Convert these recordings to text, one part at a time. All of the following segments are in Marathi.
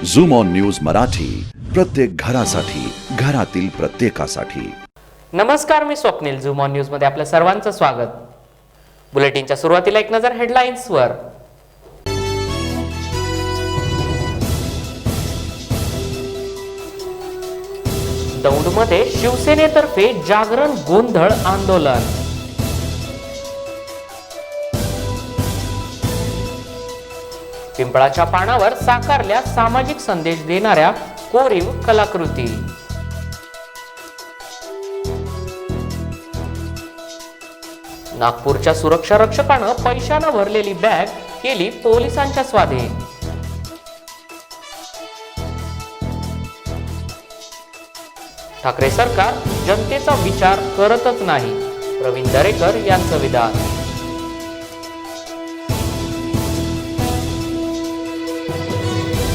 झूम ऑन न्यूज मराठी, प्रत्येक घरासाठी, घरातील प्रत्येकासाठी। नमस्कार, मी स्वप्नील। झूम ऑन न्यूज मध्ये आपल्या सर्वांचं स्वागत। बुलेटिनच्या सुरुवातीला एक नजर हेडलाईन्सवर। दौंडमध्ये शिवसेनेतर्फे जागरण गोंधळ आंदोलन। पिंपळाच्या पानावर साकारल्या सामाजिक संदेश देणाऱ्या कोरीव कलाकृती। नागपूरच्या सुरक्षा रक्षकानं पैशानं भरलेली बॅग केली पोलिसांच्या स्वाधीन। ठाकरे सरकार जनतेचा विचार करतच नाही, प्रवीण दरेकर यांचं विधान।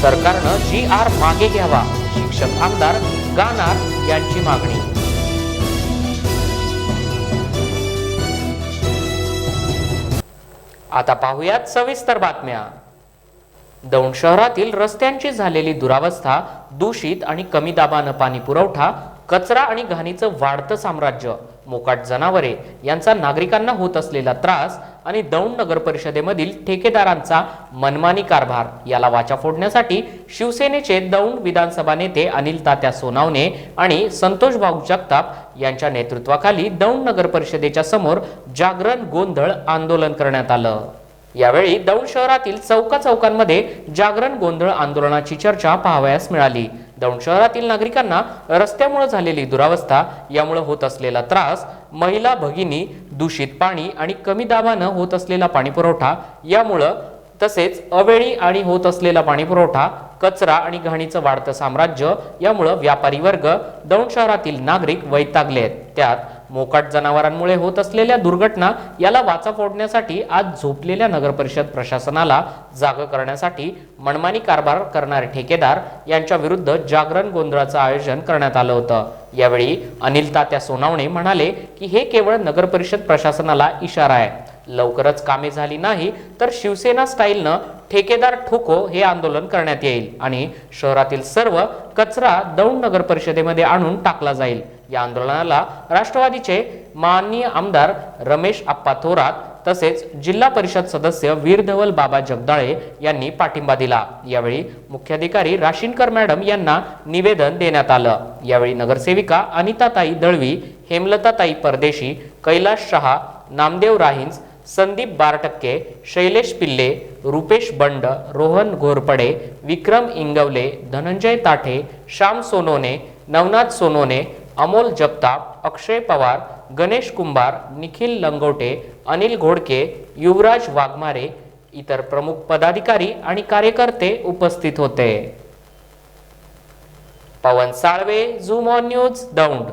सरकारनं GR मागे घ्यावा, शिक्षक आमदार गानार यांची मागणी। आता पाहूयात सविस्तर बातम्या। दौंड शहरातील रस्त्यांची झालेली दुरावस्था, दूषित आणि कमी दाबानं पाणी पुरवठा, कचरा आणि घाणीचं वाढतं साम्राज्य, मोकाट जनावरे यांचा नागरिकांना होत असलेला त्रास आणि दौंड नगर परिषदेमधील ठेकेदारांचा मनमानी कारभार याला वाचा फोडण्यासाठी शिवसेनेचे दौंड विधानसभा नेते अनिल तात्या सोनावणे आणि संतोष भाऊ जगताप यांच्या नेतृत्वाखाली दौंड नगर परिषदेच्या समोर जागरण गोंधळ आंदोलन करण्यात आलं। यावेळी दौंड शहरातील चौकांमध्ये जागरण गोंधळ आंदोलनाची चर्चा पाहावयास मिळाली। दौंड शहरातील नागरिकांना रस्त्यामुळे झालेली दुरावस्था, यामुळे होत असलेला त्रास, महिला भगिनी, दूषित पाणी आणि कमी दाबानं होत असलेला पाणी पुरवठा यामुळे, तसेच अवेळी आणि होत असलेला पाणी पुरवठा, कचरा आणि घाणीचं वाढतं साम्राज्य यामुळे व्यापारी वर्ग, दौंड शहरातील नागरिक वैतागलेत। त्यात मोकाट जनावरांमुळे होत असलेल्या दुर्घटना याला वाचा फोडण्यासाठी आज झोपलेल्या नगर परिषद प्रशासनाला जाग करण्यासाठी मनमानी कारभार करणारे ठेकेदार यांच्या विरुद्ध जागरण गोंधळाचं आयोजन करण्यात आलं होतं। यावेळी अनिल तात्या सोनावणे म्हणाले की हे केवळ नगर परिषद प्रशासनाला इशारा आहे। लवकरच कामे झाली नाही तर शिवसेना स्टाईलनं ठेकेदार ठोको हे आंदोलन करण्यात येईल आणि शहरातील सर्व कचरा दौंड नगर परिषदेमध्ये आणून टाकला जाईल। या आंदोलनाला राष्ट्रवादीचे माननीय आमदार रमेश आप्पा थोरात तसेच जिल्हा परिषद सदस्य वीरधवल बाबा जगदाळे यांनी पाठिंबा दिला। यावेळी मुख्याधिकारी राशीनकर मॅडम यांना निवेदन देण्यात आलं। यावेळी नगरसेविका अनिताताई दळवी, हेमलताताई परदेशी, कैलाश शहा, नामदेव राहिंज, संदीप बारटक्के, शैलेश पिल्ले, रुपेश बंड, रोहन घोरपडे, विक्रम इंगवले, धनंजय ताठे, श्याम सोनोने, नवनाथ सोनोने, अमोल जगताप, अक्षय पवार, गणेश कुंभार, निखिल लंगोटे, अनिल घोडके, युवराज वाघमारे, इतर प्रमुख पदाधिकारी आणि कार्यकर्ते उपस्थित होते। Pawan Salve, zoom on news, Daund.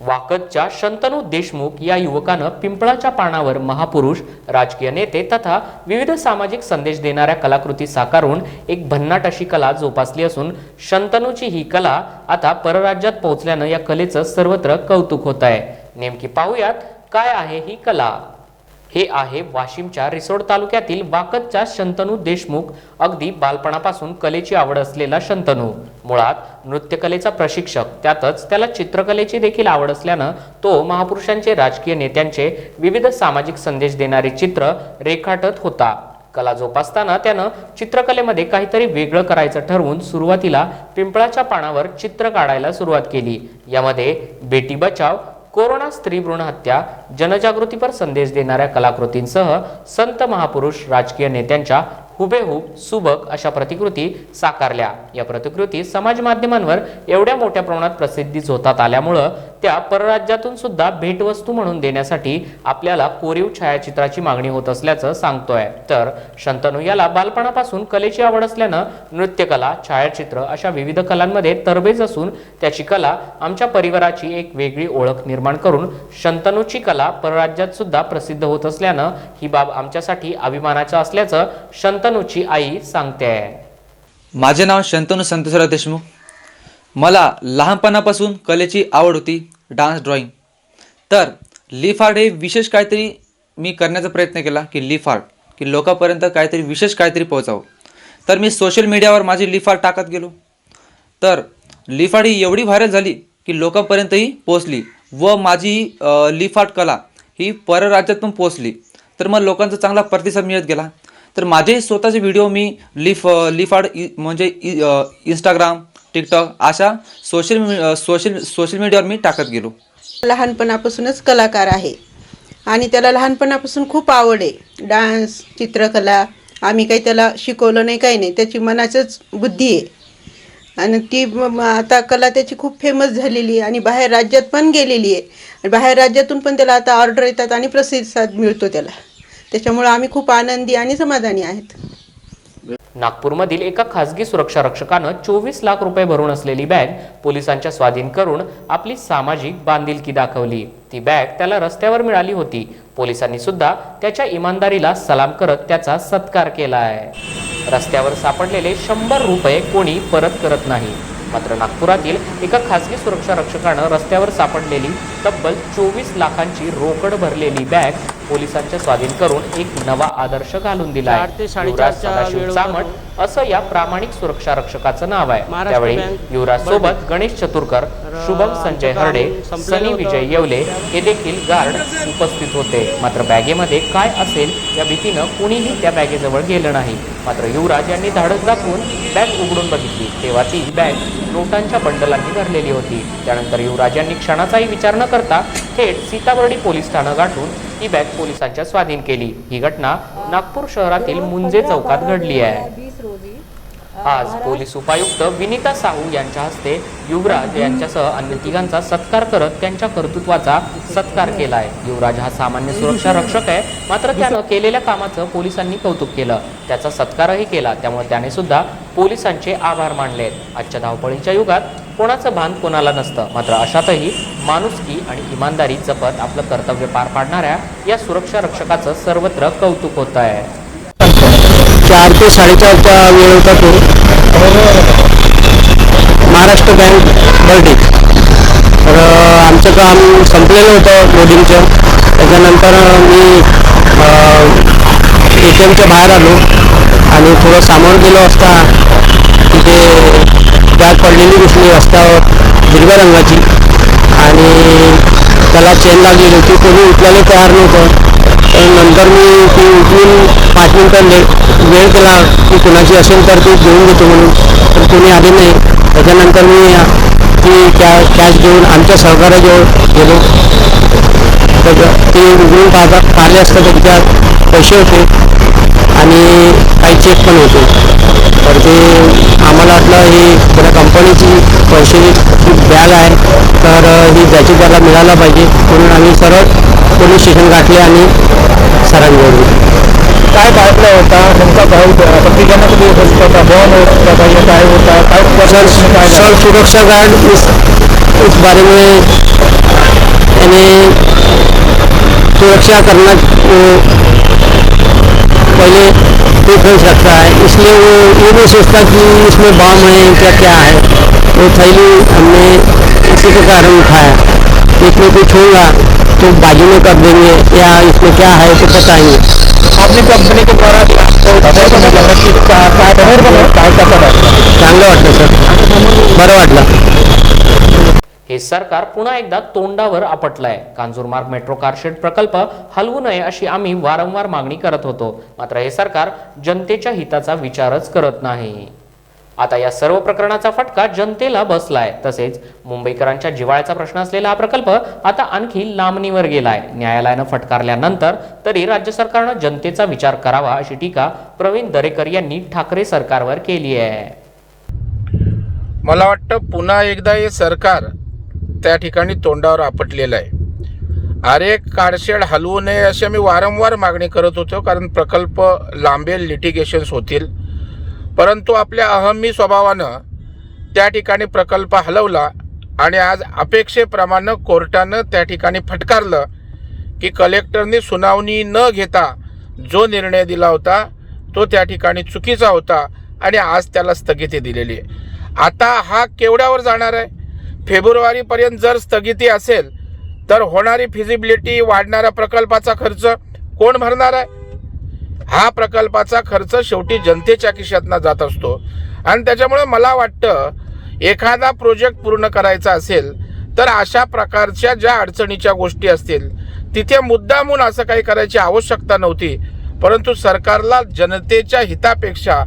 वाकदच्या शंतनू देशमुख या युवकानं पिंपळाच्या पानावर महापुरुष, राजकीय नेते तथा विविध सामाजिक संदेश देणाऱ्या कलाकृती साकारून एक भन्नाट अशी कला जोपासली असून शंतनूची ही कला आता परराज्यात पोहोचल्यानं या कलेचं सर्वत्र कौतुक होत आहे। नेमकी पाहूयात काय आहे ही कला। हे आहे वाशिमच्या रिसोड तालुक्यातील वाकदच्या शंतनू देशमुख। अगदी बालपणापासून कलेची आवड असलेला शंतनू मुळात नृत्यकलेचा प्रशिक्षक, त्यातच त्याला चित्रकलेची देखील आवड असल्यानं तो महापुरुषांचे, राजकीय नेत्यांचे विविध सामाजिक संदेश देणारे चित्र रेखाटत होता। कला जोपासताना त्यानं चित्रकलेमध्ये काहीतरी वेगळं करायचं ठरवून सुरुवातीला पिंपळाच्या पानावर चित्र काढायला सुरुवात केली। यामध्ये बेटी बचाव, कोरोना, स्त्री भ्रूण हत्या, जनजागृतीपर संदेश देणाऱ्या कलाकृतींसह संत, महापुरुष, राजकीय नेत्यांच्या हुबेहूब सुबक अशा प्रतिकृती साकारल्या। या प्रतिकृती समाज माध्यमांवर एवढ्या मोठ्या प्रमाणात प्रसिद्धी झोतात आल्यामुळं त्या परराज्यातून सुद्धा भेटवस्तू म्हणून देण्यासाठी आपल्याला कोरीव छायाचित्राची मागणी होत असल्याचं सांगतोय। तर शंतनू याला बालपणापासून कलेची आवड असल्यानं नृत्यकला, छायाचित्र अशा विविध कलांमध्ये तरबेज असून त्याची कला आमच्या परिवाराची एक वेगळी ओळख निर्माण करून शंतनूची कला परराज्यात सुद्धा प्रसिद्ध होत असल्यानं ही बाब आमच्यासाठी अभिमानाचं असल्याचं शंतनूची आई सांगते। माझे नाव शंतनू संतोषराव देशमुख। मला लहानपणापासून कलेची आवड होती, डान्स, ड्रॉइंग। तर लीफ आर्ट हे विशेष काहीतरी मी करण्याचा प्रयत्न केला की लीफ आर्ट की लोकांपर्यंत काहीतरी विशेष काहीतरी पोहोचावं। तर मी सोशल मीडियावर माझी लिफाड टाकत गेलो, तर लिफाड ही एवढी व्हायरल झाली की लोकांपर्यंतही पोहोचली व माझी लिफाड कला ही परराज्यात पण पोहोचली. तर मग लोकांचा चांगला प्रतिसाद मिळत गेला. तर माझे स्वतःचे व्हिडिओ मी लिफाड म्हणजे इंस्टाग्राम, टिकटॉक अशा सोशल मीडियावर मी टाकत गेलो. लहानपणापासूनच कलाकार आहे आणि त्याला लहानपणापासून खूप आवड आहे. डान्स, चित्रकला आम्ही काही त्याला शिकवलं नाही, काही नाही. त्याची मनाचंच बुद्धी आहे आणि ती आता कला त्याची खूप फेमस झालेली आहे आणि बाहेर राज्यात पण गेलेली आहे. आणि बाहेर राज्यातून पण त्याला आता ऑर्डर येतात आणि प्रतिसाद मिळतो त्याला. त्याच्यामुळं आम्ही खूप आनंदी आणि समाधानी आहेत. नागपूरमधील एका खासगी सुरक्षा रक्षकानं 24 लाख रुपये भरून असलेली बॅग पोलिसांच्या स्वाधीन करून आपली सामाजिक बांधिलकी दाखवली. ती बॅग त्याला रस्त्यावर मिळाली होती. पोलिसांनी सुद्धा त्याच्या इमानदारीला सलाम करत त्याचा सत्कार केला आहे. रस्त्यावर सापडलेले 100 रुपये कोणी परत करत नाही. मात्र नागपुरातील एका खासगी सुरक्षा रक्षकानं रस्त्यावर सापडलेली तब्बल 24 लाखांची रोकड भरलेली बॅग पोलिसांच्या स्वाधीन करून एक नवा आदर्श घालून दिला आहे. युवराज सदाशिव चामट असं या प्रामाणिक सुरक्षा रक्षकाचं नाव आहे. त्यावेळी युवराज सोबत गणेश चतुरकर, शुभम संजय हरडे, सनी विजय येवले हे देखील गार्ड उपस्थित होते. मात्र बॅगेमध्ये काय असेल या भीतीनं कुणीही त्या बॅगेजवळ गेलं नाही. मात्र युवराज यांनी धाडस दाखवून बॅग उघडून बघितली तेव्हा ती बॅग नोटांच्या बंडलांनी भरलेली होती. त्यानंतर युवराज यांनी क्षणाचाही विचार न करता थेट सीताबर्डी पोलीस ठाणं गाठून ही बॅग पोलिसांच्या स्वाधीन केली. ही घटना नागपूर शहरातील मुंजे चौकात घडली आहे. आज पोलीस उपायुक्त विनीता साहू यांच्या हस्ते युवराज यांच्यासह अन्य तिघांचा सत्कार करत त्यांच्या कर्तृत्वाचा सत्कार केलाय. युवराज हा सामान्य सुरक्षा रक्षक आहे, मात्र त्यानं केलेल्या कामाचं पोलिसांनी कौतुक केलं, त्याचा सत्कारही केला. त्यामुळे त्याने सुद्धा पोलिसांचे आभार मानलेत. आजच्या धावपळीच्या युगात कोणाचं भान कोणाला नसतं, मात्र अशातही माणुसकी आणि इमानदारी जपत आपलं कर्तव्य पार पाडणाऱ्या या सुरक्षा रक्षकाचं सर्वत्र कौतुक होत आहे. 4 ते 4:30चा वेळ होता तो. महाराष्ट्र बँक बर्डी. तर आमचं काम संपलेलं होतं लोडिंगचं. त्याच्यानंतर मी ATMच्या बाहेर आलो आणि थोडं सामोरं गेलो असता तिथे बॅग पडलेली दिसली रस्त्यावर हिरव्या रंगाची आणि त्याला चेन लागलेली होती. कोणी उचलायला तयार नव्हतं. तर नंतर मी ती उचलून 5 मिनिटं वेळ केला की कोणाची असेल तर ती घेऊन घेतो म्हणून, तर कोणी आले नाही. त्याच्यानंतर मी ती कॅश घेऊन आमच्या सहकार्याजवळ गेलो. तर ते उघडून पाहिले असतं तर त्याच्यात पैसे होते आणि काही चेक पण होते. तर ते आम्हाला वाटलं ही त्या कंपनीची पैशाची बॅग आहे, तर ही ज्याची त्याला मिळायला पाहिजे म्हणून आम्ही सरळ पोलीस स्टेशन गाठले आणि सरांजवळ. काय पाहिलं होता तुमचा भाऊ पत्रिकांना कधी होता बॉन होता काय होता काय सर सुरक्षा गार्ड इस बारे में यानी सुरक्षा करना पहले प्रेफरेंस रखता है, इसलिए वो ये नहीं सोचता कि इसमें बम है क्या है. वो थैली हमने इसी के कारण उठाया. इसमें कुछ होगा तो बाजू में कर देंगे या इसमें क्या है तो बताएंगे. आपली कंपनी के द्वारा चांगलं वाटलं सर, बरं वाटलं. हे सरकार पुन्हा एकदा तोंडावर आपटलंय. कांजूरमार्ग मेट्रो कारशेड प्रकल्प हलवू नये अशी आम्ही वारंवार मागणी करत होतो, मात्र हे सरकार जनतेच्या हिताचा विचारच करत नाही. आता या सर्व प्रकरणाचा फटका जनतेला बसलाय. तसेच मुंबईकरांच्या जिव्हाळ्याचा प्रश्न असलेला हा प्रकल्प आता आणखी लांबणीवर गेलाय. न्यायालयानं फटकारल्यानंतर तरी राज्य सरकारनं जनतेचा विचार करावा अशी टीका प्रवीण दरेकर यांनी ठाकरे सरकारवर केली आहे. मला वाटतं पुन्हा एकदा हे सरकार त्या ठिकाणी तोंडावर आपटलेलं आहे. अरे कारशेड हलवू नये अशी आम्ही वारंवार मागणी करत होतो, कारण प्रकल्प लांबेल, लिटिगेशन्स होतील. परंतु आपल्या अहमी स्वभावानं त्या ठिकाणी प्रकल्प हलवला आणि आज अपेक्षेप्रमाणे कोर्टानं त्या ठिकाणी फटकारलं की कलेक्टरने सुनावणी न घेता जो निर्णय दिला होता तो त्या ठिकाणी चुकीचा होता आणि आज त्याला स्थगिती दिलेली आहे. आता हा केवढ्यावर जाणार आहे? फेब्रुवारीपर्यंत जर स्थगिती असेल तर होणारी फिजिबिलिटी, वाढणारा प्रकल्पाचा खर्च कोण भरणार आहे? हा प्रकल्पाचा खर्च शेवटी जनतेच्या खिशातनं जात असतो आणि त्याच्यामुळे मला वाटतं एखादा प्रोजेक्ट पूर्ण करायचा असेल तर अशा प्रकारच्या ज्या अडचणीच्या गोष्टी असतील तिथे मुद्दामून असं काही करायची आवश्यकता नव्हती, परंतु सरकारला जनतेच्या हितापेक्षा,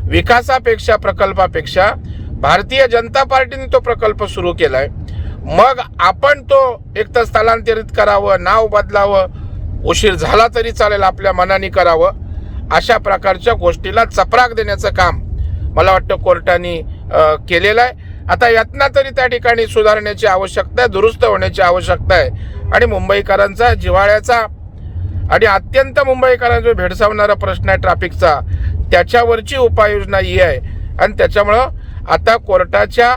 विकासापेक्षा, प्रकल्पापेक्षा भारतीय जनता पार्टीने तो प्रकल्प सुरू केलाय. मग आपण तो एक तर स्थलांतरित करावं, नाव बदलावं, उशीर झाला तरी चालेल, आपल्या मनाने करावं, अशा प्रकारच्या गोष्टीला चपराक देण्याचं काम मला वाटतं कोर्टाने केलेलं आहे. आता यातना तरी त्या ठिकाणी सुधारण्याची आवश्यकता आहे, दुरुस्त होण्याची आवश्यकता आहे आणि मुंबईकरांचा जिव्हाळ्याचा आणि अत्यंत मुंबईकरांचा भेडसावणारा प्रश्न आहे ट्रॅफिकचा, त्याच्यावरची उपाययोजना ही आहे आणि त्याच्यामुळं आता कोर्टाच्या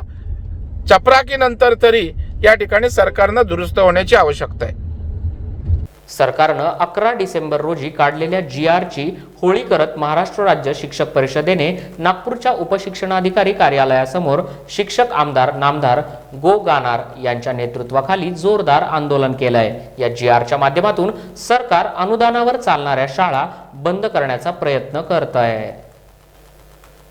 चपराकीनंतर तरी या ठिकाणी सरकारनं दुरुस्त होण्याची आवश्यकता आहे. सरकारनं 11 डिसेंबर रोजी काढलेल्या GRची होळी करत महाराष्ट्र राज्य शिक्षक परिषदेने नागपूरच्या उपशिक्षणाधिकारी कार्यालयासमोर शिक्षक आमदार नामदार गो गानार यांच्या नेतृत्वाखाली जोरदार आंदोलन केलंय. या GRच्या माध्यमातून सरकार अनुदानावर चालणाऱ्या शाळा बंद करण्याचा प्रयत्न करत आहे.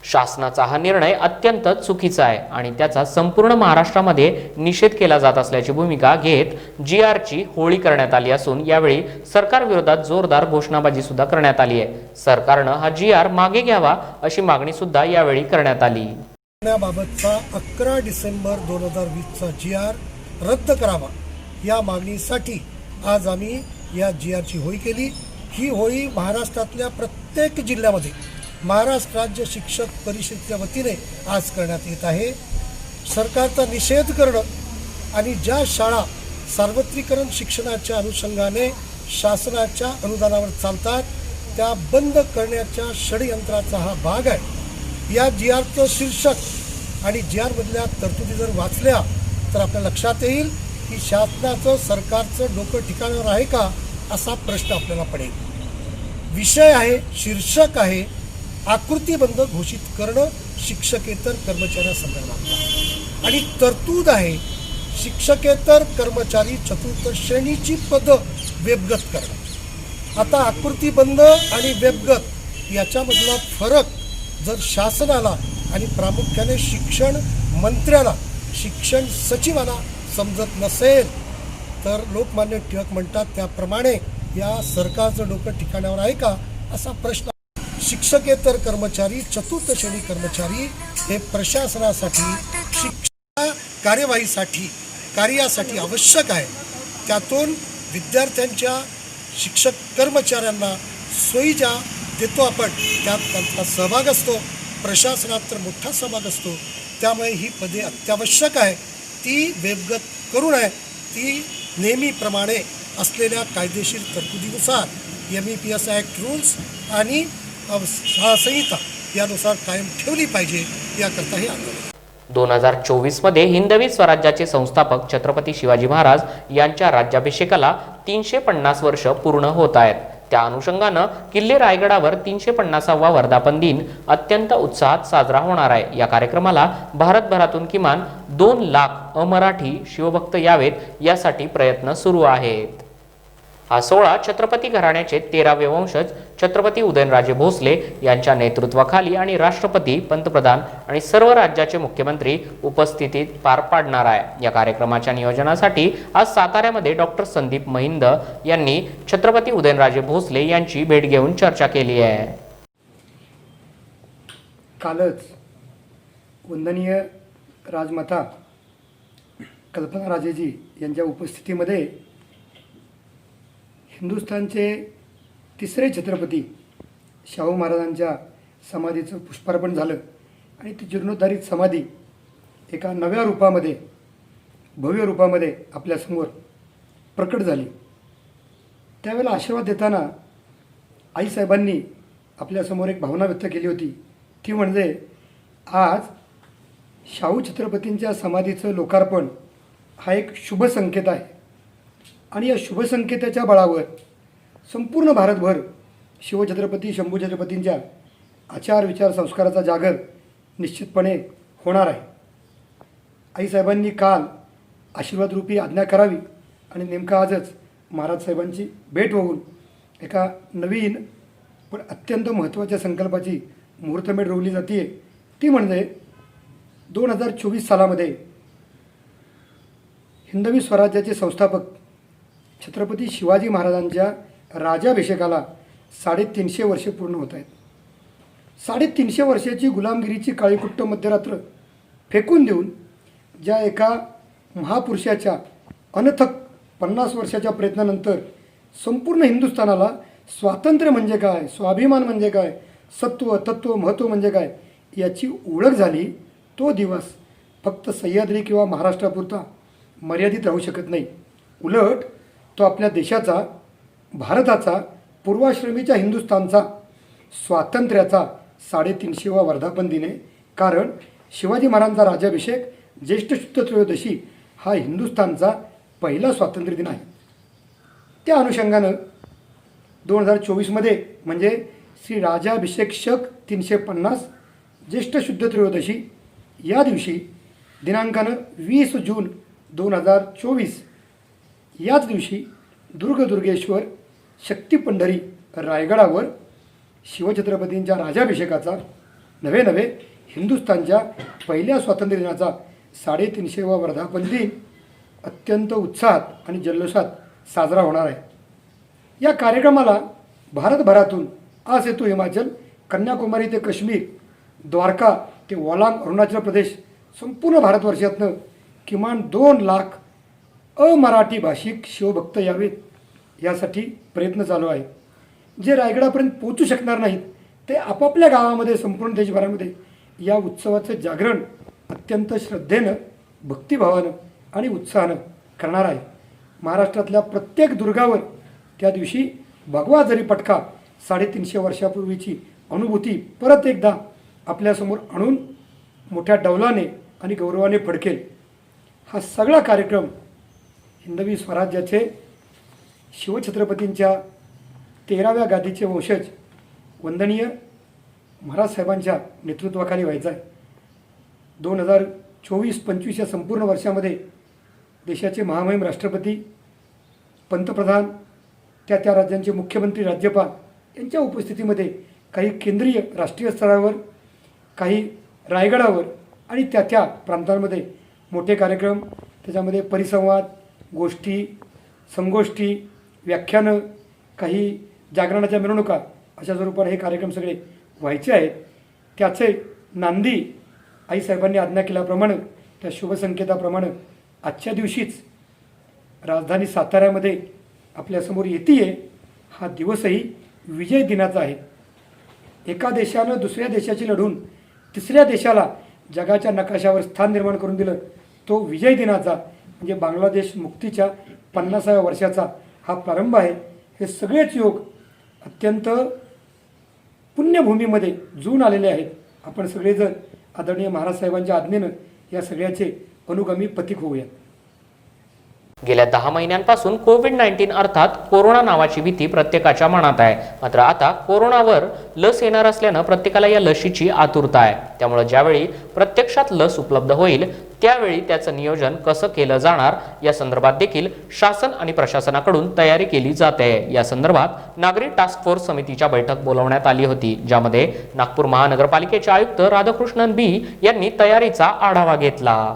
शासनाचा हा निर्णय अत्यंत चुकीचा आहे आणि त्याचा संपूर्ण महाराष्ट्रामध्ये निषेध केला जात असल्याची भूमिका घेत GRची होळी करण्यात आली असून यावेळी सरकार विरोधात जोरदार घोषणाबाजी सुद्धा करण्यात आली आहे. सरकारनं हा GR मागे घ्यावा अशी मागणी सुद्धा यावेळी करण्यात आली. बाबतचा 11 डिसेंबर 2020चा GR रद्द करावा या मागणीसाठी आज आम्ही या GRची होळी केली. ही होळी महाराष्ट्रातल्या प्रत्येक जिल्ह्यामध्ये महाराष्ट्र राज्य शिक्षक परिषदेच्या वतीने आज करण्यात येत आहे. सरकारचा निषेध करणं आणि ज्या शाळा सार्वत्रिकरण शिक्षणाच्या अनुषंगाने शासनाच्या अनुदानावर चालतात त्या बंद करण्याच्या षडयंत्राचा हा भाग आहे. या GRचं शीर्षक आणि GRमधल्या तरतुदी जर वाचल्या तर आपल्या लक्षात येईल की शासनाचं, सरकारचं डोकं ठिकाणावर आहे का असा प्रश्न आपल्याला पडेल. विषय आहे, शीर्षक आहे, आकृतीबंद घोषित करणं शिक्षकेतर कर्मचाऱ्यांसंदर्भात आणि तरतूद आहे शिक्षकेतर कर्मचारी चतुर्थ श्रेणीची पदं वेबगत करणं. आता आकृतीबंद आणि वेबगत याच्यामधला फरक जर शासनाला आणि प्रामुख्याने शिक्षण मंत्र्याला, शिक्षण सचिवाला समजत नसेल तर लोकमान्य टिळक म्हणतात त्याप्रमाणे या सरकारचं डोकं ठिकाणावर आहे का असा प्रश्न. शिक्षकेतर कर्मचारी, चतुर्थ श्रेणी कर्मचारी हे प्रशासनासाठी, शिक्षण कार्यवाहीसाठी, कार्यासाठी आवश्यक आहे. त्यातून विद्यार्थ्यांच्या, शिक्षक कर्मचाऱ्यांना सोयी ज्या देतो आपण त्यात त्यांचा सहभाग असतो, प्रशासनात तर मोठा सहभाग असतो. त्यामुळे ही पदे अत्यावश्यक आहे. ती वेबगत करू नये, ती नेहमीप्रमाणे असलेल्या कायदेशीर तरतुदीनुसार MEPS ॲक्ट रूल्स आणि संहिता यानुसार कायम ठेवली पाहिजे, याकरता हे आंदोलन. 2024 मध्ये हिंदवी स्वराज्याचे संस्थापक छत्रपती शिवाजी महाराज यांच्या राज्याभिषेकाला 350 वर्ष पूर्ण होत आहेत. त्या अनुषंगानं किल्ले रायगडावर 350वा वर्धापन दिन अत्यंत उत्साहात साजरा होणार आहे. या कार्यक्रमाला भारतभरातून किमान 2 लाख अमराठी शिवभक्त यावेत यासाठी प्रयत्न सुरू आहेत. हा सोहळा छत्रपती घराण्याचे 13वे वंशज छत्रपती उदयनराजे भोसले यांच्या नेतृत्वाखाली आणि राष्ट्रपती, पंतप्रधान आणि सर्व राज्याचे मुख्यमंत्री उपस्थितीत पार पाडणार आहे. या कार्यक्रमाच्या नियोजनासाठी आज साताऱ्यामध्ये डॉक्टर संदीप महिंद यांनी छत्रपती उदयनराजे भोसले यांची भेट घेऊन चर्चा केली आहे. कालच वंदनीय राजमाता कल्पना राजेजी यांच्या उपस्थितीमध्ये हिंदुस्थानचे 3रे छत्रपती शाहू महाराजांच्या समाधीचं पुष्पार्पण झालं आणि ती जीर्णोद्धारित समाधी एका नव्या रूपामध्ये, भव्य रूपामध्ये आपल्यासमोर प्रकट झाली. त्यावेळेला आशीर्वाद देताना आईसाहेबांनी आपल्यासमोर एक भावना व्यक्त केली होती. ती म्हणजे आज शाहू छत्रपतींच्या समाधीचं लोकार्पण हा एक शुभ संकेत आहे आणि या शुभ संकेताच्या बळावर संपूर्ण भारतभर शिवछत्रपती, शंभू छत्रपतींच्या आचार, विचार, संस्काराचा जागर निश्चितपणे होणार आहे. आईसाहेबांनी काल आशीर्वादरूपी आज्ञा करावी आणि नेमका आजच महाराज साहेबांची भेट होऊन एका नवीन पण अत्यंत महत्त्वाच्या संकल्पाची मुहूर्तमेढ रोवली जाते ती म्हणजे 2024 सालामध्ये हिंदवी स्वराज्याचे संस्थापक छत्रपती शिवाजी महाराजांच्या राज्याभिषेकाला 350 वर्षे पूर्ण होत आहेत. 350 वर्षाची गुलामगिरीची काळीकुट्ट मध्यरात्र फेकून देऊन ज्या एका महापुरुषाच्या अनथक 50 वर्षाच्या प्रयत्नानंतर संपूर्ण हिंदुस्थानाला स्वातंत्र्य म्हणजे काय, स्वाभिमान म्हणजे काय, सत्व तत्व महत्त्व म्हणजे काय याची ओळख झाली, तो दिवस फक्त सह्याद्री किंवा महाराष्ट्रापुरता मर्यादित राहू शकत नाही. उलट तो आपल्या देशाचा, भारताचा, पूर्वाश्रमीच्या हिंदुस्थानचा स्वातंत्र्याचा 350वा वर्धापन दिन आहे. कारण शिवाजी महाराजांचा राज्याभिषेक ज्येष्ठ शुद्ध त्रयोदशी हा हिंदुस्थानचा पहिला स्वातंत्र्य दिन आहे. त्या अनुषंगानं 2024मध्ये म्हणजे श्री राज्याभिषेक शक 350 ज्येष्ठ शुद्ध त्रयोदशी या दिवशी दिनांकानं 20 जून 2024 याच दिवशी दुर्गेश्वर शक्ती पंढरी रायगडावर शिवछत्रपतींच्या राज्याभिषेकाचा नवे हिंदुस्थानच्या पहिल्या स्वातंत्र्य दिनाचा 350वा वर्धापन दिन अत्यंत उत्साहात आणि जल्लोषात साजरा होणार आहे. या कार्यक्रमाला भारतभरातून आज येतो हिमाचल, कन्याकुमारी ते काश्मीर, द्वारका ते वॉलांग अरुणाचल प्रदेश, संपूर्ण भारतवर्षातनं किमान 2 लाख अमराठी भाषिक शिवभक्त यावेत यासाठी प्रयत्न चालू आहे. जे रायगडापर्यंत पोहोचू शकणार नाहीत ते आपापल्या गावामध्ये संपूर्ण देशभरामध्ये या उत्सवाचं जागरण अत्यंत श्रद्धेनं, भक्तिभावानं आणि उत्साहानं करणार आहे. महाराष्ट्रातल्या प्रत्येक दुर्गावर त्या दिवशी भगवा जरी पटका 350 वर्षापूर्वीची अनुभूती परत एकदा आपल्यासमोर आणून मोठ्या डौलाने आणि गौरवाने फडकेल. हा सगळा कार्यक्रम हिंदवी स्वराज्याचे शिवछत्रपतींच्या 13व्या गादीचे वंशज वंदनीय महाराज साहेबांच्या नेतृत्वाखाली व्हायचा आहे. 2024-25 या संपूर्ण वर्षामध्ये देशाचे महामहिम राष्ट्रपती, पंतप्रधान, त्या राज्यांचे मुख्यमंत्री, राज्यपाल यांच्या उपस्थितीमध्ये काही केंद्रीय राष्ट्रीय स्तरावर, काही रायगडावर आणि त्या प्रांतांमध्ये मोठे कार्यक्रम, त्याच्यामध्ये परिसंवाद, गोष्टी, संगोष्ठी, व्याख्यानं, काही जागरणाच्या मिरवणुका अशा स्वरूपाने हे कार्यक्रम सगळे व्हायचे आहेत. त्याचे नांदी आईसाहेबांनी आज्ञा केल्याप्रमाणे, त्या शुभसंकेताप्रमाणे आजच्या दिवशीच राजधानी साताऱ्यामध्ये आपल्यासमोर येते. हा दिवसही विजय दिनाचा आहे. एका देशानं दुसऱ्या देशाची लढून तिसऱ्या देशाला जगाच्या नकाशावर स्थान निर्माण करून दिलं, तो विजय दिनाचा म्हणजे बांगलादेश मुक्तीच्या 50व्या वर्षाचा हा प्रारंभ आहे. हे सगळेच योग अत्यंत पुण्यभूमीमध्ये जुळून आलेले आहेत. आपण सगळेजण आदरणीय महाराज साहेबांच्या आज्ञेनं या सगळ्याचे अनुगामी पथिक होऊया. गेल्या 10 महिन्यांपासून कोविड-19 अर्थात कोरोना नावाची भीती प्रत्येकाच्या मनात आहे. मात्र आता कोरोनावर लस येणार असल्यानं प्रत्येकाला या लशीची आतुरता आहे. त्यामुळे ज्यावेळी प्रत्यक्षात लस उपलब्ध होईल त्यावेळी त्याचं नियोजन कसं केलं जाणार या संदर्भात देखील शासन आणि प्रशासनाकडून तयारी केली जाते. या संदर्भात नागरी टास्क फोर्स समितीच्या बैठक बोलवण्यात आली होती, ज्यामध्ये नागपूर महानगरपालिकेचे आयुक्त राधाकृष्णन बी यांनी तयारीचा आढावा घेतला.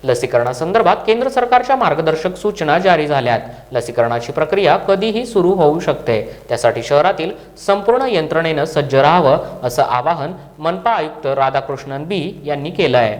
लसीकरणासंदर्भात केंद्र सरकारच्या मार्गदर्शक सूचना जारी झाल्यात. लसीकरणाची प्रक्रिया कधीही सुरू होऊ शकते. त्यासाठी शहरातील संपूर्ण यंत्रणेनं सज्ज राहावं असं आवाहन मनपा आयुक्त राधाकृष्णन बी यांनी केलं आहे.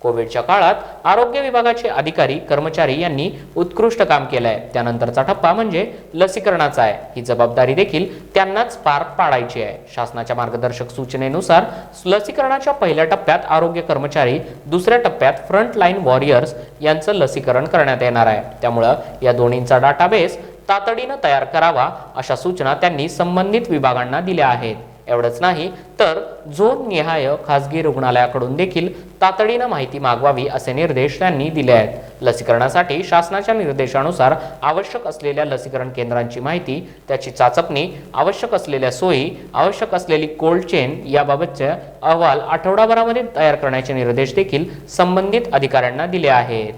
कोविडच्या काळात आरोग्य विभागाचे अधिकारी, कर्मचारी यांनी उत्कृष्ट काम केलंय. त्यानंतरचा टप्पा म्हणजे लसीकरणाचा आहे. ही जबाबदारी देखील त्यांनाच पार पाडायची आहे. शासनाच्या मार्गदर्शक सूचनेनुसार लसीकरणाच्या पहिल्या टप्प्यात आरोग्य कर्मचारी, दुसऱ्या टप्प्यात फ्रंटलाईन वॉरियर्स यांचं लसीकरण करण्यात येणार आहे. त्यामुळं या दोन्हींचा डाटाबेस तातडीनं तयार करावा अशा सूचना त्यांनी संबंधित विभागांना दिल्या आहेत. एवढंच नाही तर झोन निहाय खासगी रुग्णालयाकडून देखील तातडीनं माहिती मागवावी असे निर्देश त्यांनी दिले आहेत. लसीकरणासाठी शासनाच्या निर्देशानुसार आवश्यक असलेल्या लसीकरण केंद्रांची माहिती, त्याची चाचपणी, आवश्यक असलेल्या सोयी, आवश्यक असलेली कोल्ड चेन याबाबतचे अहवाल आठवडाभरामध्ये तयार करण्याचे निर्देश देखील संबंधित अधिकाऱ्यांना दिले आहेत.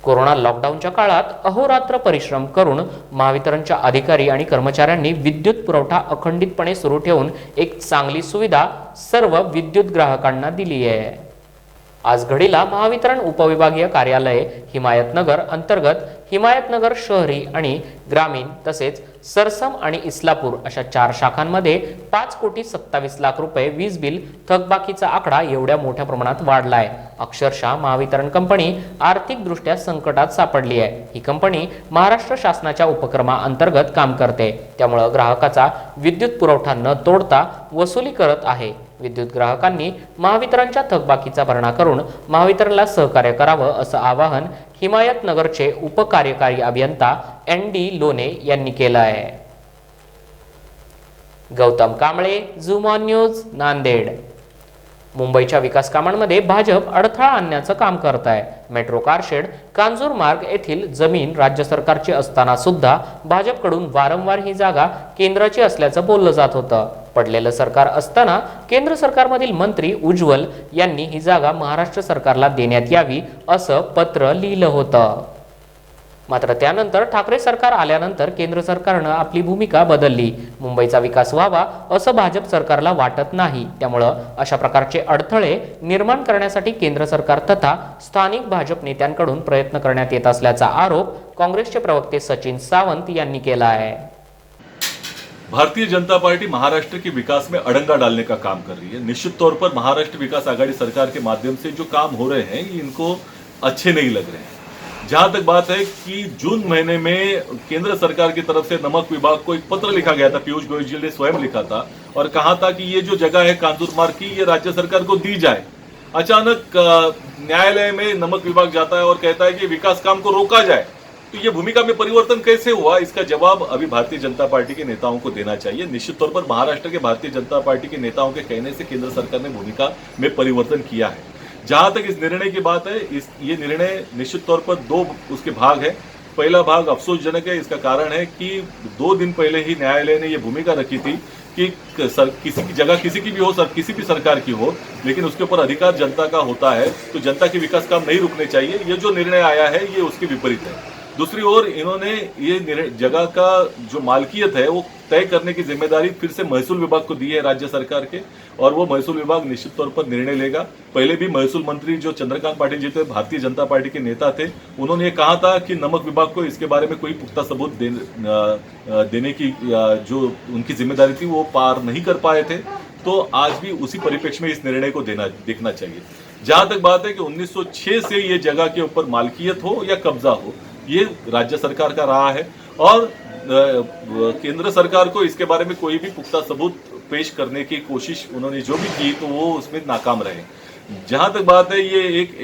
कोरोना लॉकडाऊनच्या काळात अहोरात्र परिश्रम करून महावितरणच्या अधिकारी आणि कर्मचाऱ्यांनी विद्युत पुरवठा अखंडितपणे सुरू ठेवून एक चांगली सुविधा सर्व विद्युत ग्राहकांना दिली आहे। आज घडीला महावितरण उपविभागीय कार्यालय हिमायतनगर अंतर्गत हिमायतनगर शहरी आणि ग्रामीण तसेच सरसम आणि इस्लापूर अशा 4 शाखांमध्ये 5,27,00,000 रुपये वीज बिल थकबाकीचा आकडा एवढ्या मोठ्या प्रमाणात वाढलाय। अक्षरशः महावितरण कंपनी आर्थिकदृष्ट्या संकटात सापडली आहे। ही कंपनी महाराष्ट्र शासनाच्या उपक्रमाअंतर्गत काम करते, त्यामुळे ग्राहकाचा विद्युत पुरवठा न तोडता वसुली करत आहे। विद्युत ग्राहकांनी महावितरणच्या थकबाकीचा भरणा करून महावितरणला सहकार्य करावं असं आवाहन हिमायतनगरचे उपकार्यकारी अभियंता ND लोणे यांनी केलं आहे। Gautam Kamble, zoom on news, Nanded. मुंबईच्या विकास कामांमध्ये भाजप अडथळा आणण्याचं काम करत आहे। मेट्रो कारशेड कांजूर मार्ग येथील जमीन राज्य सरकारची असताना सुद्धा भाजपकडून वारंवार ही जागा केंद्राची असल्याचं बोललं जात होतं। पडलेलं सरकार असताना केंद्र सरकारमधील मंत्री उज्ज्वल यांनी ही जागा महाराष्ट्र सरकारला देण्यात यावी असं पत्र लिहिलं होतं। मात्र त्यानंतर ठाकरे सरकार आल्यानंतर केंद्र सरकारनं आपली भूमिका बदलली। मुंबईचा विकास व्हावा असं भाजप सरकारला वाटत नाही, त्यामुळं अशा प्रकारचे अडथळे निर्माण करण्यासाठी केंद्र सरकार तथा स्थानिक भाजप नेत्यांकडून प्रयत्न करण्यात येत असल्याचा आरोप काँग्रेसचे प्रवक्ते सचिन सावंत यांनी केला आहे। भारतीय जनता पार्टी महाराष्ट्र के विकास में अड़ंगा डालने का काम कर रही है। निश्चित तौर पर महाराष्ट्र विकास आघाड़ी सरकार के माध्यम से जो काम हो रहे हैं ये इनको अच्छे नहीं लग रहे हैं। जहां तक बात है कि जून महीने में केंद्र सरकार की तरफ से नमक विभाग को एक पत्र लिखा गया था, पीयूष गोयल जी ने स्वयं लिखा था और कहा था कि ये जो जगह है कांजूर मार्ग की ये राज्य सरकार को दी जाए। अचानक न्यायालय में नमक विभाग जाता है और कहता है कि विकास काम को रोका जाए। तो ये भूमिका में परिवर्तन कैसे हुआ, इसका जवाब अभी भारतीय जनता पार्टी के नेताओं को देना चाहिए। निश्चित तौर पर महाराष्ट्र के भारतीय जनता पार्टी के नेताओं के कहने से केंद्र सरकार ने भूमिका में परिवर्तन किया है। जहां तक इस निर्णय की बात है, ये निर्णय निश्चित तौर पर 2 उसके भाग है। पहला भाग अफसोसजनक है। इसका कारण है कि 2 दिन पहले ही न्यायालय ने यह भूमिका रखी थी कि किसी की जगह किसी की भी हो, किसी भी सरकार की हो, लेकिन उसके ऊपर अधिकार जनता का होता है, तो जनता के विकास काम नहीं रुकने चाहिए। ये जो निर्णय आया है ये उसके विपरीत है। दूसरी ओर इन्होंने ये जगह का जो मालकियत है वो तय करने की जिम्मेदारी फिर से महसूल विभाग को दी है राज्य सरकार के, और वो महसूल विभाग निश्चित तौर पर निर्णय लेगा। पहले भी महसूल मंत्री जो चंद्रकांत पाटिल जी थे, भारतीय जनता पार्टी के नेता थे, उन्होंने ये कहा था कि नमक विभाग को इसके बारे में कोई पुख्ता सबूत देने की जो उनकी जिम्मेदारी थी वो पार नहीं कर पाए थे। तो आज भी उसी परिप्रेक्ष्य में इस निर्णय को देखना चाहिए। जहां तक बात है कि 1906 से ये जगह के ऊपर मालकियत हो या कब्जा हो, ये राज्य सरकार का रहा है और केंद्र सरकार को इसके बारे में कोई भी पुख्ता सबूत पेश करने की कोशिश उन्होंने जो भी की तो वो उसमें नाकाम रहे। जहां तक बात है ये एक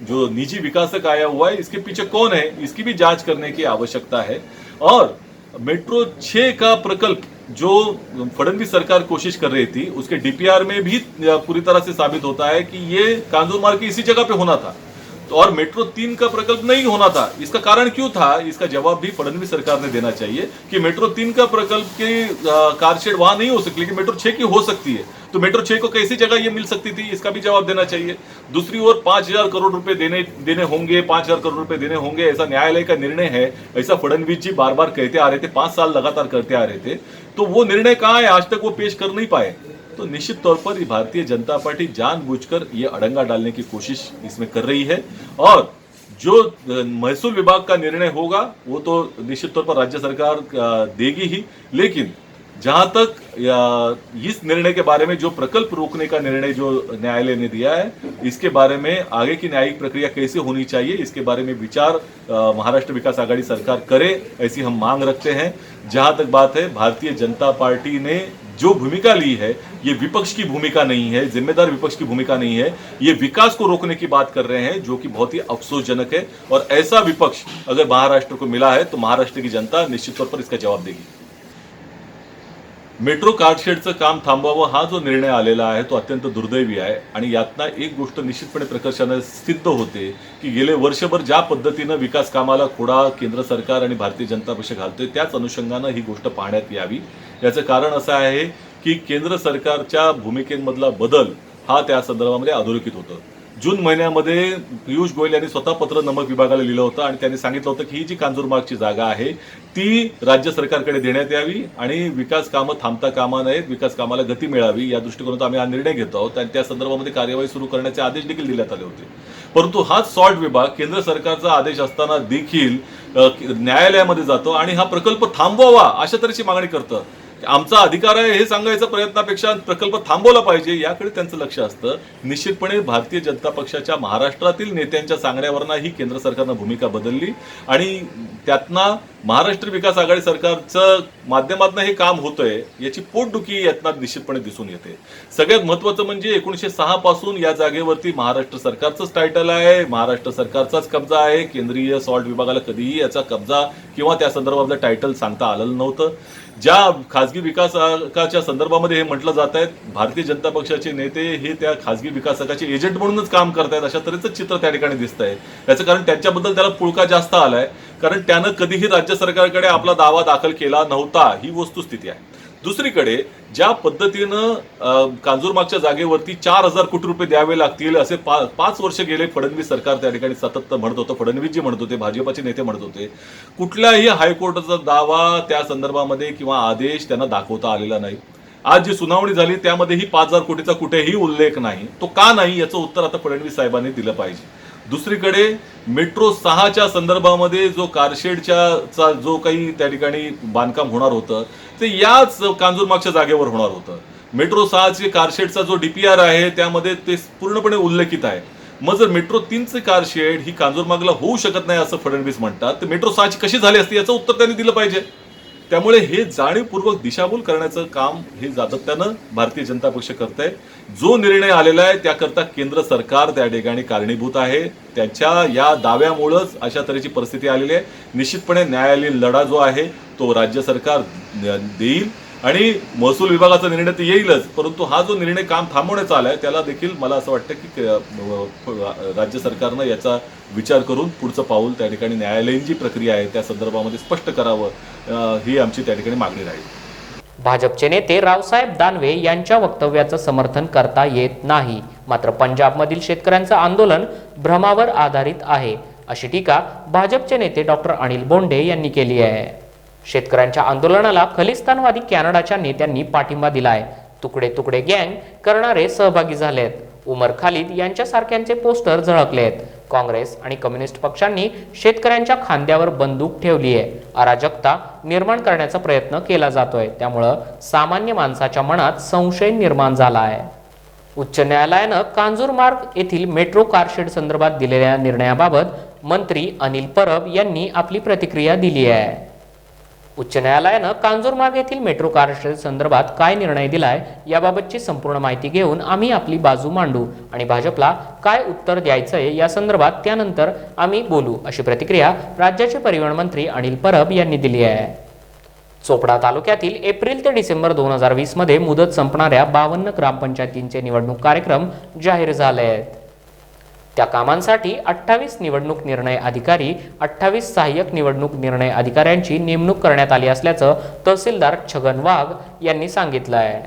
जो निजी विकासक आया हुआ है, इसके पीछे कौन है इसकी भी जांच करने की आवश्यकता है। और मेट्रो 6 का प्रकल्प जो फडणवीस सरकार कोशिश कर रही थी, उसके DPR में भी पूरी तरह से साबित होता है कि ये कांजूर मार्ग की इसी जगह पे होना था और मेट्रो 3 का प्रकल्प नहीं होना था। इसका कारण क्यों था, इसका जवाब भी फडणवीस सरकार ने देना चाहिए कि मेट्रो 3 का प्रकल्प की कारशेड वहां नहीं हो सकती, लेकिन मेट्रो 6 की हो सकती है। तो मेट्रो 6 को कैसी जगह ये मिल सकती थी, इसका भी जवाब देना चाहिए। दूसरी ओर 5,000 करोड़ रुपए देने होंगे, 5,000 करोड़ रुपए देने होंगे, ऐसा न्यायालय का निर्णय है, ऐसा फडणवीस जी बार बार कहते आ रहे थे, 5 साल लगातार करते आ रहे थे। तो वो निर्णय कहाँ है, आज तक वो पेश कर नहीं पाए। तो निश्चित तौर पर भारतीय जनता पार्टी जानबूझकर ये अड़ंगा डालने की कोशिश इसमें कर रही है और जो महसूल विभाग का निर्णय होगा वो तो निश्चित तौर पर राज्य सरकार देगी ही, लेकिन जहां तक इस निर्णय के बारे में जो प्रकल्प रोकने का निर्णय जो न्यायालय ने दिया है, इसके बारे में आगे की न्यायिक प्रक्रिया कैसे होनी चाहिए, इसके बारे में विचार महाराष्ट्र विकास आघाड़ी सरकार करे, ऐसी हम मांग रखते हैं। जहां तक बात है, भारतीय जनता पार्टी ने जो भूमिका ली है ये विपक्ष की भूमिका नहीं है, जिम्मेदार विपक्ष की भूमिका नहीं है, ये विकास को रोकने की बात कर रहे हैं, जो कि बहुत ही अफसोसजनक है। और ऐसा विपक्ष अगर महाराष्ट्र को मिला है तो महाराष्ट्र की जनता निश्चित तौर पर इसका जवाब देगी। मेट्रो कारशेडचं काम थांबवावं हा जो निर्णय आलेला आहे तो अत्यंत दुर्दैवी आहे आणि यातना एक गोष्ट निश्चितपणे प्रकर्षाने सिद्ध होते की गेले वर्षभर ज्या पद्धतीनं विकास कामाला खोडा केंद्र सरकार आणि भारतीय जनता पक्ष घालतोय त्याच अनुषंगानं ही गोष्ट पाहण्यात यावी। याचं कारण असं आहे की केंद्र सरकारच्या भूमिकेमधला बदल हा त्या संदर्भामध्ये अधोरेखित होतो। जून महिन्यामध्ये पियुष गोयल यांनी स्वतः पत्र नमक विभागाला लिहिलं होतं आणि त्यांनी सांगितलं होतं की ही जी कांजूरमार्गची जागा आहे ती राज्य सरकारकडे देण्यात यावी आणि विकास कामं थांबता कामा नयेत, विकास कामाला गती मिळावी या दृष्टिकोनातून आम्ही हा निर्णय घेतो आहोत आणि त्या संदर्भामध्ये कार्यवाही सुरू करण्याचे आदेश देखील देण्यात आले होते. परंतु हाच सॉल्ट विभाग केंद्र सरकारचा आदेश असताना देखील न्यायालयामध्ये जातो आणि हा प्रकल्प थांबवावा अशा तऱ्हेची मागणी करतं. आमचा अधिकार आहे हे सांगायच्या प्रयत्नापेक्षा प्रकल्प थांबवला पाहिजे याकडे त्यांचं लक्ष असतं. निश्चितपणे भारतीय जनता पक्षाच्या महाराष्ट्रातील नेत्यांच्या सांगण्यावरनं ही केंद्र सरकारनं भूमिका बदलली आणि त्यातनं महाराष्ट्र विकास आघाडी सरकारचं माध्यमातून हे काम होतंय याची पोटदुखी यातनं निश्चितपणे दिसून येते. सगळ्यात महत्त्वाचं म्हणजे 1906 पासून या जागेवरती महाराष्ट्र सरकारचंच टायटल आहे, महाराष्ट्र सरकारचाच कब्जा आहे. केंद्रीय सॉल्ट विभागाला कधीही याचा कब्जा किंवा त्या संदर्भातलं टायटल सांगता आलेलं नव्हतं. ज्या खासगी विकासकाच्या संदर्भामध्ये हे म्हटलं जात आहे भारतीय जनता पक्षाचे नेते हे त्या खासगी विकासकाचे एजंट म्हणूनच काम करतायत अशा तऱ्हेचं चित्र त्या ठिकाणी दिसतंय. याचं कारण त्यांच्याबद्दल त्याला पुळका जास्त आलाय कारण त्यानं कधीही राज्य सरकारकडे आपला दावा दाखल केला नव्हता ही वस्तुस्थिती आहे. दुसरीकडे ज्या पद्धतीनं कांजूरमार्गच्या जागेवरती 4,000 कोटी रुपये द्यावे लागतील असे 5 वर्ष गेले फडणवीस सरकार त्या ठिकाणी सतत म्हणत होतं, फडणवीसजी म्हणत होते, भाजपाचे नेते म्हणत होते. कुठल्याही हायकोर्टाचा दावा त्या संदर्भामध्ये किंवा आदेश त्यांना दाखवता आलेला नाही. आज जी सुनावणी झाली त्यामध्ये ही 5,000 कोटीचा कुठेही उल्लेख नाही. तो का नाही याचं उत्तर आता फडणवीस साहेबांनी दिलं पाहिजे. दुसरीकडे मेट्रो 6च्या संदर्भामध्ये जो कारशेडचा जो काही त्या ठिकाणी बांधकाम होणार होतं ते याच कांजूरमार्गच्या जागेवर होणार होतं. मेट्रो 6चे कारशेडचा जो DPR आहे त्यामध्ये ते पूर्णपणे उल्लेखित आहे. मग जर मेट्रो 3चे कारशेड ही कांजूरमार्गला होऊ शकत नाही असं फडणवीस म्हणतात तर मेट्रो 6ची कशी झाली असती याचं उत्तर त्यांनी दिलं पाहिजे. त्यामुळे हे जाणीवपूर्वक दिशाभूल करण्याचं काम हे सातत्यानं भारतीय जनता पक्ष करतंय. जो निर्णय आलेला आहे त्याकरता केंद्र सरकार त्या ठिकाणी कारणीभूत आहे. त्याच्या या दाव्यामुळेच अशा तऱ्हेची परिस्थिती आलेली आहे. निश्चितपणे न्यायालयीन लढा जो आहे तो राज्य सरकार देईल आणि महसूल विभागाचा निर्णय तर येईलच, परंतु हा जो निर्णय काम थांबवण्याचा आलाय त्याला देखील मला असं वाटतं की राज्य सरकारनं याचा विचार करून पुढचं पाऊल त्या ठिकाणी न्यायालयीन जी प्रक्रिया आहे त्या संदर्भामध्ये स्पष्ट करावं ही आमची त्या ठिकाणी मागणी राहील. भाजपचे नेते रावसाहेब दानवे यांच्या वक्तव्याचं समर्थन करता येत नाही. मात्र पंजाबमधील शेतकऱ्यांचं आंदोलन भ्रमावर आधारित आहे अशी टीका भाजपचे नेते डॉक्टर अनिल बोंडे यांनी केली आहे. शेतकऱ्यांच्या आंदोलनाला खलिस्तानवादी कॅनडाच्या नेत्यांनी पाठिंबा दिलाय. तुकडे तुकडे गँग करणारे सहभागी झालेत. उमर खालिद यांच्यासारख्यांचे पोस्टर झळकलेत. काँग्रेस आणि कम्युनिस्ट पक्षांनी शेतकऱ्यांच्या खांद्यावर बंदूक ठेवली आहे. अराजकता निर्माण करण्याचा प्रयत्न केला जातोय. त्यामुळं सामान्य माणसाच्या मनात संशय निर्माण झाला आहे. उच्च न्यायालयानं कांजूरमार्ग येथील मेट्रो कारशेड संदर्भात दिलेल्या निर्णयाबाबत मंत्री अनिल परब यांनी आपली प्रतिक्रिया दिली आहे. उच्च न्यायालयानं कांजूरमार्ग येथील मेट्रो कारशेड संदर्भात काय निर्णय दिलाय याबाबतची संपूर्ण माहिती घेऊन आम्ही आपली बाजू मांडू आणि भाजपला काय उत्तर द्यायचंय या संदर्भात त्यानंतर आम्ही बोलू अशी प्रतिक्रिया राज्याचे परिवहन मंत्री अनिल परब यांनी दिली आहे. चोपडा तालुक्यातील एप्रिल ते डिसेंबर 2020 मध्ये मुदत संपणाऱ्या 52 ग्रामपंचायतींचे निवडणूक कार्यक्रम जाहीर झाले आहेत. त्या कामांसाठी 28 निवडणूक निर्णय अधिकारी, 28 सहाय्यक निवडणूक निर्णय अधिकाऱ्यांची नेमणूक करण्यात आली असल्याचं तहसीलदार छगन वाघ यांनी सांगितलं आहे.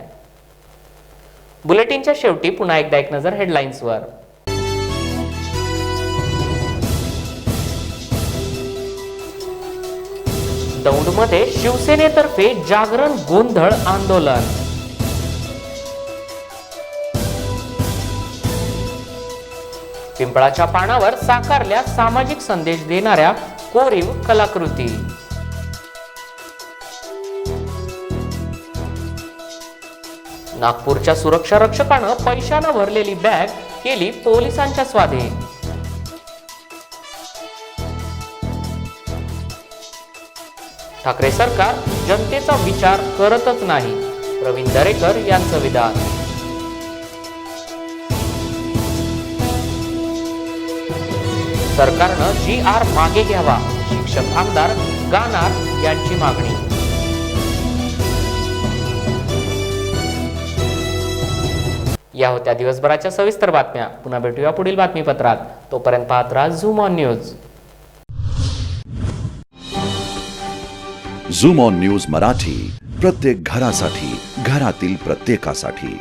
बुलेटिनच्या शेवटी पुन्हा एकदा एक नजर हेडलाईन्सवर. दौंडमध्ये शिवसेनेतर्फे जागरण गोंधळ आंदोलन. पिंपळाच्या पानावर साकारल्या सामाजिक संदेश देणाऱ्या कोरीव कलाकृती. नागपूरच्या सुरक्षा रक्षकानं पैशानं भरलेली बॅग केली पोलिसांच्या स्वाधीन. ठाकरे सरकार जनतेचा विचार करतच नाही, प्रवीण दरेकर यांचं विधान. सरकारनं GR मागे घ्यावा, शिक्षक आमदार गानार यांची मागणी. या होत्या दिवसभराच्या सविस्तर बातम्या. पुन्हा भेटूया पुढील बातमीपत्रात. तोपर्यंत पाहत राहा zoom on news. Zoom on news Marathi, प्रत्येक घरासाठी, घरातील प्रत्येकासाठी.